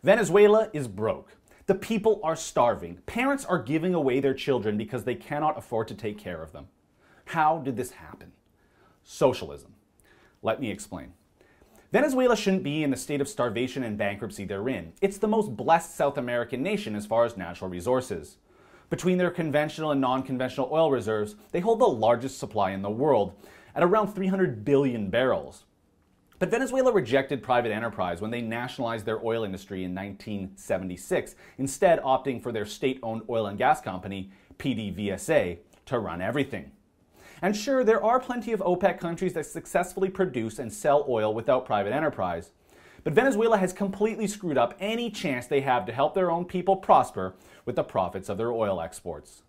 Venezuela is broke. The people are starving. Parents are giving away their children because they cannot afford to take care of them. How did this happen? Socialism. Let me explain. Venezuela shouldn't be in the state of starvation and bankruptcy they're in. It's the most blessed South American nation as far as natural resources. Between their conventional and non-conventional oil reserves, they hold the largest supply in the world, at around 300 billion barrels. But Venezuela rejected private enterprise when they nationalized their oil industry in 1976, instead opting for their state-owned oil and gas company, PDVSA, to run everything. And sure, there are plenty of OPEC countries that successfully produce and sell oil without private enterprise. But Venezuela has completely screwed up any chance they have to help their own people prosper with the profits of their oil exports.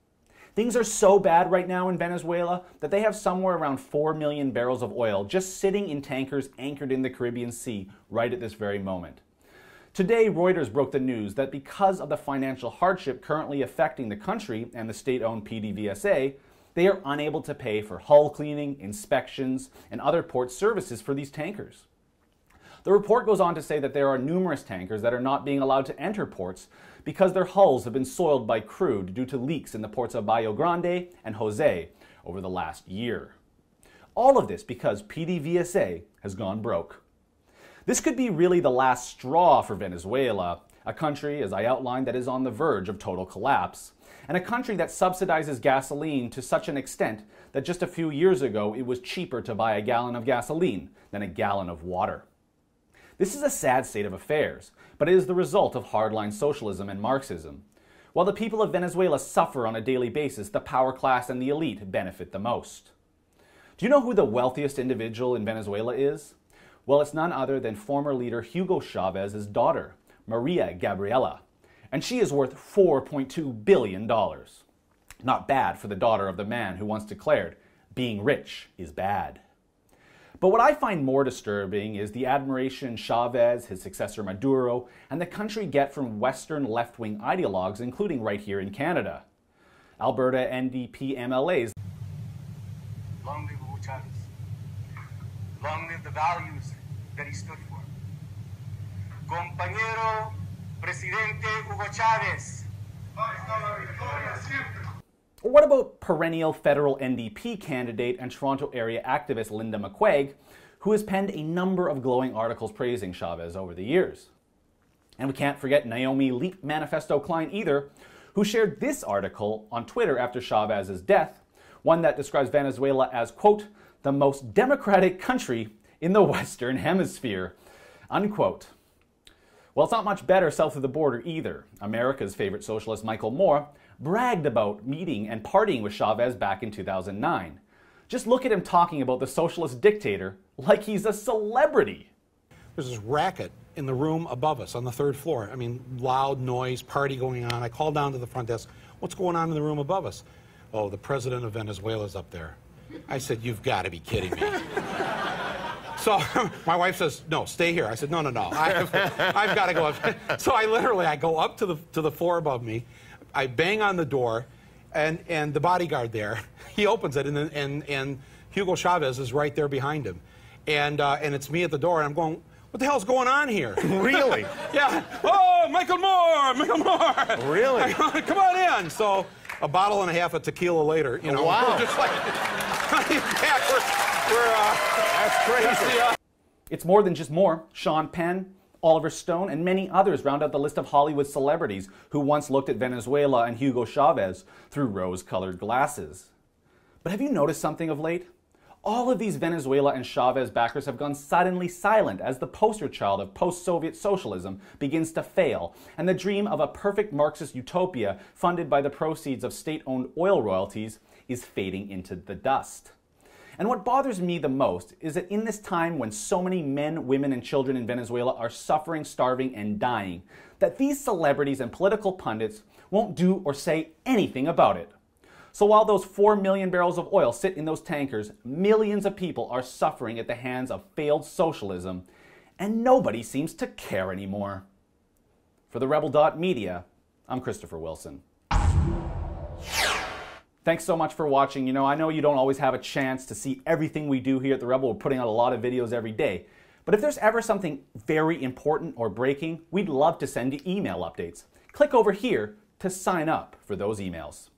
Things are so bad right now in Venezuela that they have somewhere around 4 million barrels of oil just sitting in tankers anchored in the Caribbean Sea right at this very moment. Today, Reuters broke the news that because of the financial hardship currently affecting the country and the state-owned PDVSA, they are unable to pay for hull cleaning, inspections, and other port services for these tankers. The report goes on to say that there are numerous tankers that are not being allowed to enter ports because their hulls have been soiled by crude due to leaks in the ports of Bahia Grande and Jose over the last year. All of this because PDVSA has gone broke. This could be really the last straw for Venezuela, a country, as I outlined, that is on the verge of total collapse, and a country that subsidizes gasoline to such an extent that just a few years ago it was cheaper to buy a gallon of gasoline than a gallon of water. This is a sad state of affairs, but it is the result of hardline socialism and Marxism. While the people of Venezuela suffer on a daily basis, the power class and the elite benefit the most. Do you know who the wealthiest individual in Venezuela is? Well, it's none other than former leader Hugo Chávez's daughter, Maria Gabriela, and she is worth $4.2 billion. Not bad for the daughter of the man who once declared, "Being rich is bad." But what I find more disturbing is the admiration Chávez, his successor Maduro, and the country get from Western left-wing ideologues, including right here in Canada. Alberta NDP MLAs. Long live Hugo Chávez. Long live the values that he stood for. Compañero Presidente Hugo Chávez. Or what about perennial federal NDP candidate and Toronto area activist Linda McQuaig, who has penned a number of glowing articles praising Chávez over the years? And we can't forget Naomi Leap Manifesto Klein either, who shared this article on Twitter after Chávez's death, one that describes Venezuela as, quote, the most democratic country in the Western Hemisphere, unquote. Well, it's not much better south of the border either. America's favorite socialist, Michael Moore, bragged about meeting and partying with Chávez back in 2009. Just look at him talking about the socialist dictator like he's a celebrity. There's this racket in the room above us on the third floor. I mean, loud noise, party going on. I called down to the front desk. What's going on in the room above us? Oh, the president of Venezuela's up there. I said, you've got to be kidding me. So my wife says, no, stay here. I said, no. I've got to go up. So I go up to the floor above me. I bang on the door, and the bodyguard there, he opens it, and Hugo Chávez is right there behind him. And it's me at the door, and I'm going, what the hell's going on here? Really? Yeah. Oh, Michael Moore! Really? Come on in. So a bottle and a half of tequila later, you know. Wow. We're just like, that's crazy. It's more than just Moore. Sean Penn, Oliver Stone, and many others round out the list of Hollywood celebrities who once looked at Venezuela and Hugo Chávez through rose-colored glasses. But have you noticed something of late? All of these Venezuela and Chávez backers have gone suddenly silent as the poster child of post-Soviet socialism begins to fail, and the dream of a perfect Marxist utopia funded by the proceeds of state-owned oil royalties is fading into the dust. And what bothers me the most is that in this time when so many men, women, and children in Venezuela are suffering, starving, and dying, that these celebrities and political pundits won't do or say anything about it. So while those 4 million barrels of oil sit in those tankers, millions of people are suffering at the hands of failed socialism, and nobody seems to care anymore. For the Rebel.media, I'm Christopher Wilson. Thanks so much for watching. I know you don't always have a chance to see everything we do here at The Rebel. We're putting out a lot of videos every day. But if there's ever something very important or breaking, we'd love to send you email updates. Click over here to sign up for those emails.